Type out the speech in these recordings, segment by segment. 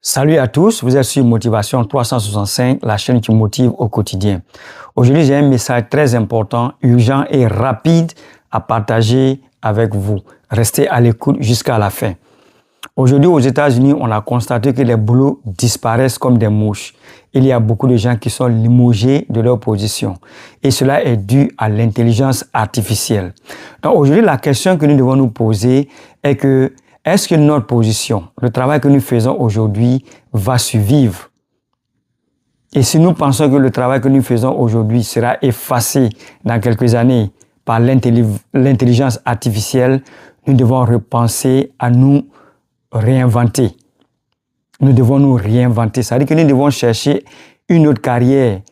Salut à tous, vous êtes sur Motivation 365, la chaîne qui motive au quotidien. Aujourd'hui, j'ai un message très important, urgent et rapide à partager avec vous. Restez à l'écoute jusqu'à la fin. Aujourd'hui, aux États-Unis, on a constaté que les boulots disparaissent comme des mouches. Il y a beaucoup de gens qui sont limogés de leur position. Et cela est dû à l'intelligence artificielle. Donc aujourd'hui, la question que nous devons nous poser est que est-ce que notre position, le travail que nous faisons aujourd'hui, va survivre? Et si nous pensons que le travail que nous faisons aujourd'hui sera effacé dans quelques années par l'intelligence artificielle, nous devons repenser à nous réinventer. Nous devons nous réinventer. C'est-à-dire que nous devons chercher une autre carrière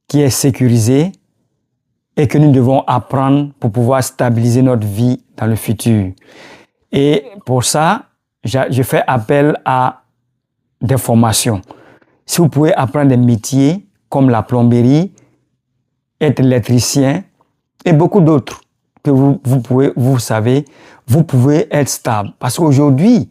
qui est sécurisée et que nous devons apprendre pour pouvoir stabiliser notre vie dans le futur. Et pour ça, je fais appel à des formations. Si vous pouvez apprendre des métiers comme la plomberie, être électricien et beaucoup d'autres que vous savez, vous pouvez être stable. Parce qu'aujourd'hui,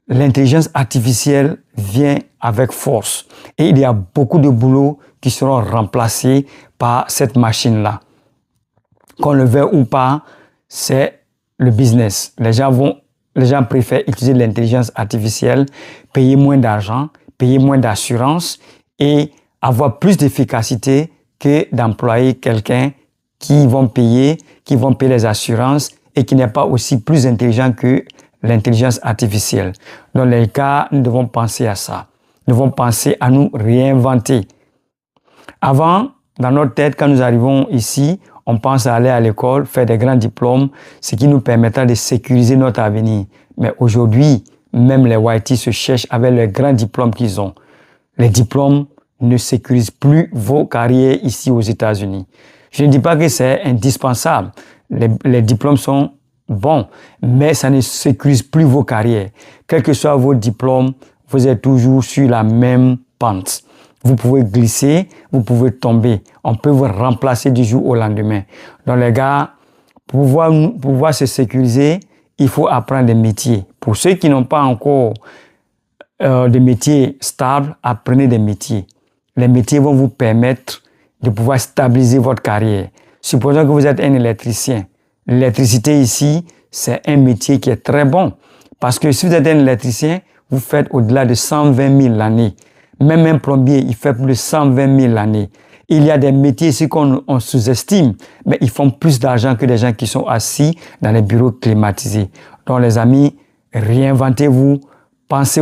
l'intelligence artificielle vient avec force. Et il y a beaucoup de boulots qui seront remplacés par cette machine-là. Qu'on le veuille ou pas, c'est le business. Les gens préfèrent utiliser l'intelligence artificielle, payer moins d'argent, payer moins d'assurance et avoir plus d'efficacité que d'employer quelqu'un qui vont payer les assurances et qui n'est pas aussi plus intelligent que l'intelligence artificielle. Dans les cas, nous devons penser à ça. Nous devons penser à nous réinventer. Avant, dans notre tête, quand nous arrivons ici, on pense à aller à l'école, faire des grands diplômes, ce qui nous permettra de sécuriser notre avenir. Mais aujourd'hui, même les YT se cherchent avec les grands diplômes qu'ils ont. Les diplômes ne sécurisent plus vos carrières ici aux États-Unis. Je ne dis pas que c'est indispensable. Les diplômes sont bons, mais ça ne sécurise plus vos carrières. Quels que soient vos diplômes, vous êtes toujours sur la même pente. Vous pouvez glisser, vous pouvez tomber. On peut vous remplacer du jour au lendemain. Donc les gars, pour pouvoir se sécuriser, il faut apprendre des métiers. Pour ceux qui n'ont pas encore de métiers stables, apprenez des métiers. Les métiers vont vous permettre de pouvoir stabiliser votre carrière. Supposons que vous êtes un électricien. L'électricité ici, c'est un métier qui est très bon. Parce que si vous êtes un électricien, vous faites au-delà de 120 000 l'année. Même un plombier, il fait plus de 120 000 l'année. Il y a des métiers ici qu'on sous-estime, mais ils font plus d'argent que des gens qui sont assis dans les bureaux climatisés. Donc les amis, réinventez-vous, pensez